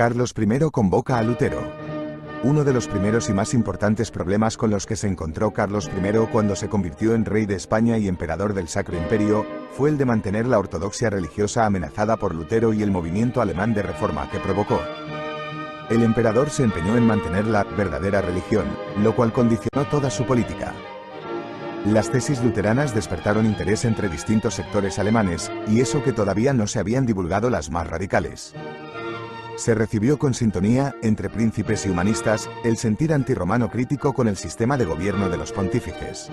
Carlos I convoca a Lutero. Uno de los primeros y más importantes problemas con los que se encontró Carlos I cuando se convirtió en rey de España y emperador del Sacro Imperio, fue el de mantener la ortodoxia religiosa amenazada por Lutero y el movimiento alemán de reforma que provocó. El emperador se empeñó en mantener la verdadera religión, lo cual condicionó toda su política. Las tesis luteranas despertaron interés entre distintos sectores alemanes, y eso que todavía no se habían divulgado las más radicales. Se recibió con sintonía, entre príncipes y humanistas, el sentir antirromano crítico con el sistema de gobierno de los pontífices.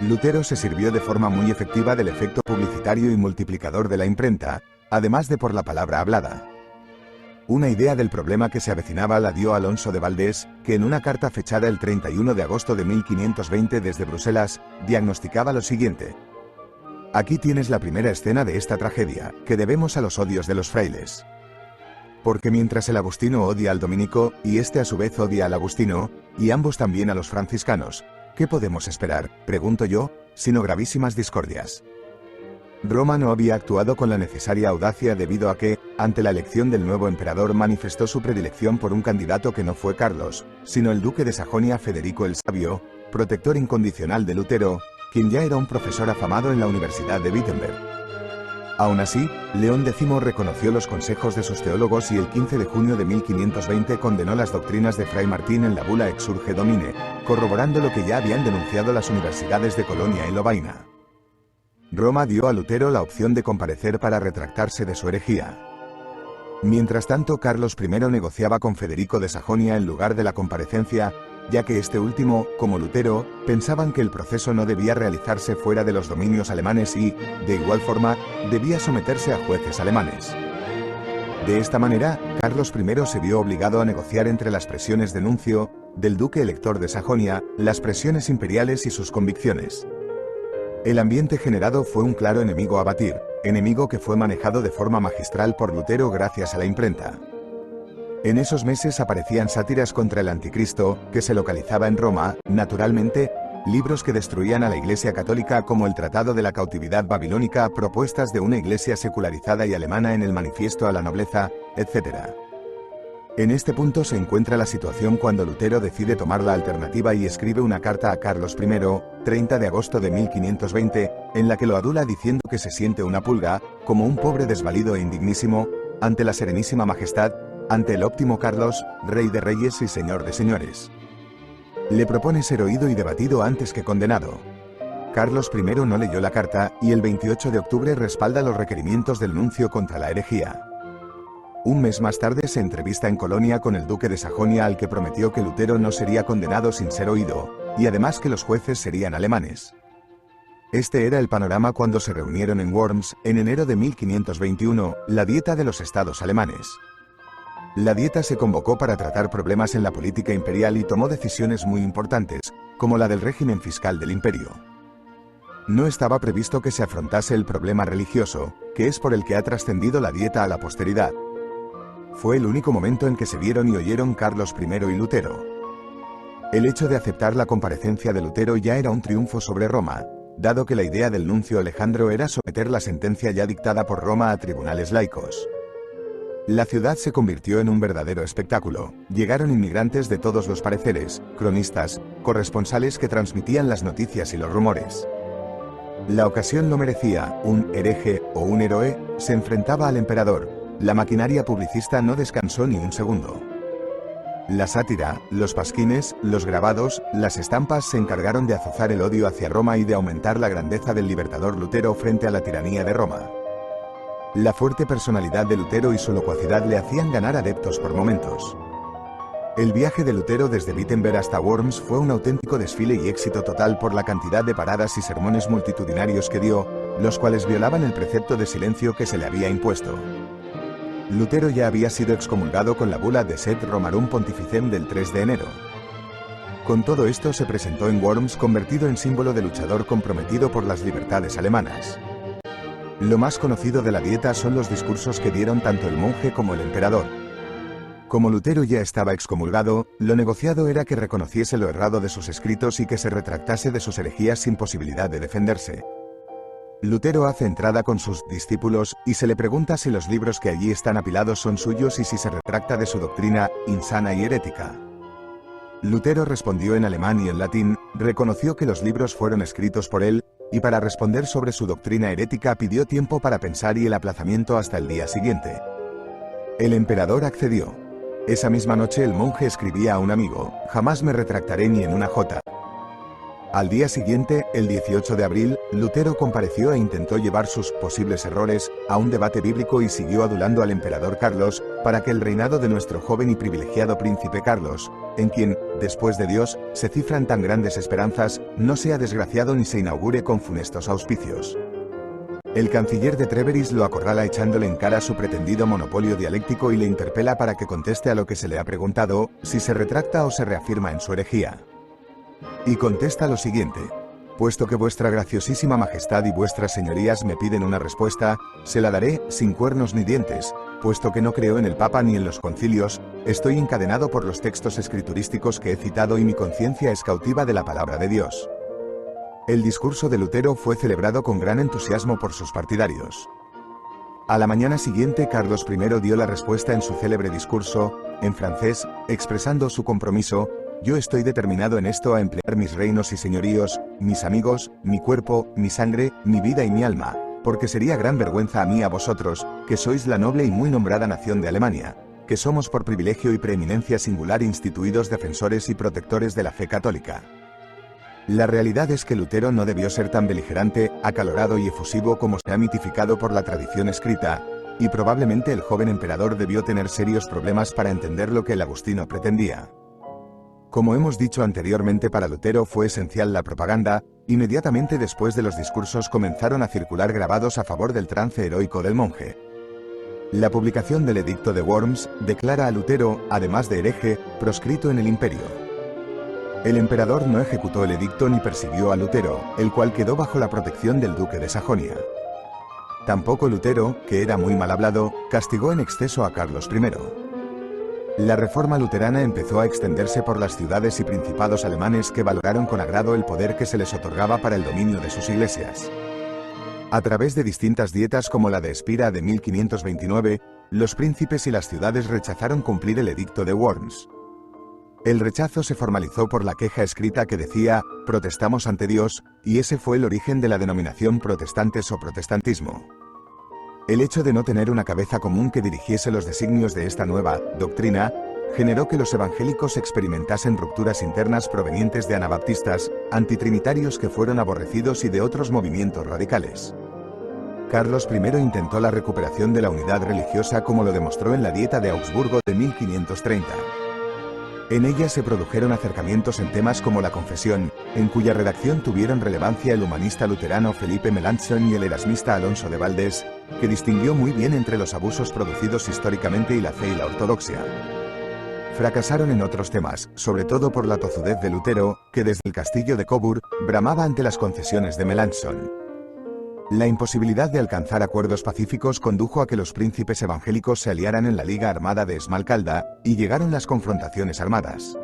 Lutero se sirvió de forma muy efectiva del efecto publicitario y multiplicador de la imprenta, además de por la palabra hablada. Una idea del problema que se avecinaba la dio Alonso de Valdés, que en una carta fechada el 31 de agosto de 1520 desde Bruselas, diagnosticaba lo siguiente: «Aquí tienes la primera escena de esta tragedia, que debemos a los odios de los frailes. Porque mientras el agustino odia al dominico, y este a su vez odia al agustino, y ambos también a los franciscanos, ¿qué podemos esperar, pregunto yo, sino gravísimas discordias?» Roma no había actuado con la necesaria audacia debido a que, ante la elección del nuevo emperador, manifestó su predilección por un candidato que no fue Carlos, sino el duque de Sajonia Federico el Sabio, protector incondicional de Lutero, quien ya era un profesor afamado en la Universidad de Wittenberg. Aún así, León X reconoció los consejos de sus teólogos y el 15 de junio de 1520 condenó las doctrinas de Fray Martín en la bula Exsurge Domine, corroborando lo que ya habían denunciado las universidades de Colonia y Lovaina. Roma dio a Lutero la opción de comparecer para retractarse de su herejía. Mientras tanto, Carlos I negociaba con Federico de Sajonia en lugar de la comparecencia, ya que este último, como Lutero, pensaban que el proceso no debía realizarse fuera de los dominios alemanes y, de igual forma, debía someterse a jueces alemanes. De esta manera, Carlos I se vio obligado a negociar entre las presiones de nuncio, del duque elector de Sajonia, las presiones imperiales y sus convicciones. El ambiente generado fue un claro enemigo a batir, enemigo que fue manejado de forma magistral por Lutero gracias a la imprenta. En esos meses aparecían sátiras contra el anticristo, que se localizaba en Roma, naturalmente, libros que destruían a la Iglesia católica como el Tratado de la Cautividad Babilónica, propuestas de una iglesia secularizada y alemana en el Manifiesto a la Nobleza, etc. En este punto se encuentra la situación cuando Lutero decide tomar la alternativa y escribe una carta a Carlos I, 30 de agosto de 1520, en la que lo adula diciendo que se siente una pulga, como un pobre desvalido e indignísimo, ante la Serenísima Majestad, ante el óptimo Carlos, Rey de Reyes y Señor de Señores. Le propone ser oído y debatido antes que condenado. Carlos I no leyó la carta, y el 28 de octubre respalda los requerimientos del nuncio contra la herejía. Un mes más tarde se entrevista en Colonia con el duque de Sajonia, al que prometió que Lutero no sería condenado sin ser oído, y además que los jueces serían alemanes. Este era el panorama cuando se reunieron en Worms, en enero de 1521, la Dieta de los Estados alemanes. La Dieta se convocó para tratar problemas en la política imperial y tomó decisiones muy importantes, como la del régimen fiscal del imperio. No estaba previsto que se afrontase el problema religioso, que es por el que ha trascendido la Dieta a la posteridad. Fue el único momento en que se vieron y oyeron Carlos I y Lutero. El hecho de aceptar la comparecencia de Lutero ya era un triunfo sobre Roma, dado que la idea del nuncio Alejandro era someter la sentencia ya dictada por Roma a tribunales laicos. La ciudad se convirtió en un verdadero espectáculo. Llegaron inmigrantes de todos los pareceres, cronistas, corresponsales que transmitían las noticias y los rumores. La ocasión lo merecía, un hereje o un héroe se enfrentaba al emperador. La maquinaria publicista no descansó ni un segundo. La sátira, los pasquines, los grabados, las estampas se encargaron de azuzar el odio hacia Roma y de aumentar la grandeza del libertador Lutero frente a la tiranía de Roma. La fuerte personalidad de Lutero y su locuacidad le hacían ganar adeptos por momentos. El viaje de Lutero desde Wittenberg hasta Worms fue un auténtico desfile y éxito total por la cantidad de paradas y sermones multitudinarios que dio, los cuales violaban el precepto de silencio que se le había impuesto. Lutero ya había sido excomulgado con la bula de Sed Romarum Pontificem del 3 de enero. Con todo esto se presentó en Worms convertido en símbolo de luchador comprometido por las libertades alemanas. Lo más conocido de la Dieta son los discursos que dieron tanto el monje como el emperador. Como Lutero ya estaba excomulgado, lo negociado era que reconociese lo errado de sus escritos y que se retractase de sus herejías sin posibilidad de defenderse. Lutero hace entrada con sus discípulos y se le pregunta si los libros que allí están apilados son suyos y si se retracta de su doctrina insana y herética. Lutero respondió en alemán y en latín, reconoció que los libros fueron escritos por él, y para responder sobre su doctrina herética pidió tiempo para pensar y el aplazamiento hasta el día siguiente. El emperador accedió. Esa misma noche el monje escribía a un amigo, jamás me retractaré ni en una jota. Al día siguiente, el 18 de abril, Lutero compareció e intentó llevar sus posibles errores a un debate bíblico y siguió adulando al emperador Carlos, para que el reinado de nuestro joven y privilegiado príncipe Carlos, en quien, después de Dios, se cifran tan grandes esperanzas, no sea desgraciado ni se inaugure con funestos auspicios. El canciller de Treveris lo acorrala echándole en cara su pretendido monopolio dialéctico y le interpela para que conteste a lo que se le ha preguntado, si se retracta o se reafirma en su herejía. Y contesta lo siguiente: puesto que vuestra graciosísima majestad y vuestras señorías me piden una respuesta, se la daré, sin cuernos ni dientes, puesto que no creo en el Papa ni en los concilios, estoy encadenado por los textos escriturísticos que he citado y mi conciencia es cautiva de la palabra de Dios. El discurso de Lutero fue celebrado con gran entusiasmo por sus partidarios. A la mañana siguiente Carlos I dio la respuesta en su célebre discurso, en francés, expresando su compromiso: yo estoy determinado en esto a emplear mis reinos y señoríos, mis amigos, mi cuerpo, mi sangre, mi vida y mi alma, porque sería gran vergüenza a mí y a vosotros, que sois la noble y muy nombrada nación de Alemania, que somos por privilegio y preeminencia singular instituidos defensores y protectores de la fe católica. La realidad es que Lutero no debió ser tan beligerante, acalorado y efusivo como se ha mitificado por la tradición escrita, y probablemente el joven emperador debió tener serios problemas para entender lo que el agustino pretendía. Como hemos dicho anteriormente, para Lutero fue esencial la propaganda. Inmediatamente después de los discursos comenzaron a circular grabados a favor del trance heroico del monje. La publicación del Edicto de Worms declara a Lutero, además de hereje, proscrito en el imperio. El emperador no ejecutó el edicto ni persiguió a Lutero, el cual quedó bajo la protección del duque de Sajonia. Tampoco Lutero, que era muy mal hablado, castigó en exceso a Carlos I. La reforma luterana empezó a extenderse por las ciudades y principados alemanes, que valoraron con agrado el poder que se les otorgaba para el dominio de sus iglesias. A través de distintas dietas como la de Espira de 1529, los príncipes y las ciudades rechazaron cumplir el edicto de Worms. El rechazo se formalizó por la queja escrita que decía, protestamos ante Dios, y ese fue el origen de la denominación protestantes o protestantismo. El hecho de no tener una cabeza común que dirigiese los designios de esta nueva doctrina generó que los evangélicos experimentasen rupturas internas provenientes de anabaptistas, antitrinitarios que fueron aborrecidos y de otros movimientos radicales. Carlos I intentó la recuperación de la unidad religiosa, como lo demostró en la Dieta de Augsburgo de 1530. En ella se produjeron acercamientos en temas como la confesión, en cuya redacción tuvieron relevancia el humanista luterano Felipe Melanchthon y el erasmista Alonso de Valdés, que distinguió muy bien entre los abusos producidos históricamente y la fe y la ortodoxia. Fracasaron en otros temas, sobre todo por la tozudez de Lutero, que desde el castillo de Coburg bramaba ante las concesiones de Melanchthon. La imposibilidad de alcanzar acuerdos pacíficos condujo a que los príncipes evangélicos se aliaran en la Liga Armada de Esmalcalda, y llegaron las confrontaciones armadas.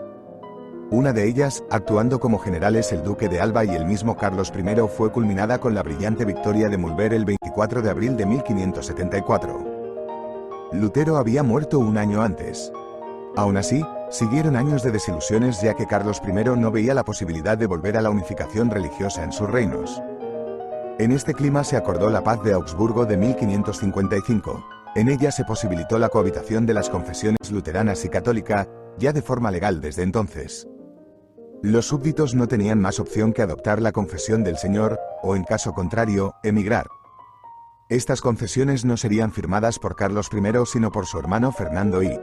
Una de ellas, actuando como generales el duque de Alba y el mismo Carlos I, fue culminada con la brillante victoria de Mulber el 24 de abril de 1574. Lutero había muerto un año antes. Aún así, siguieron años de desilusiones, ya que Carlos I no veía la posibilidad de volver a la unificación religiosa en sus reinos. En este clima se acordó la Paz de Augsburgo de 1555. En ella se posibilitó la cohabitación de las confesiones luteranas y católica, ya de forma legal desde entonces. Los súbditos no tenían más opción que adoptar la confesión del Señor, o en caso contrario, emigrar. Estas confesiones no serían firmadas por Carlos I sino por su hermano Fernando I.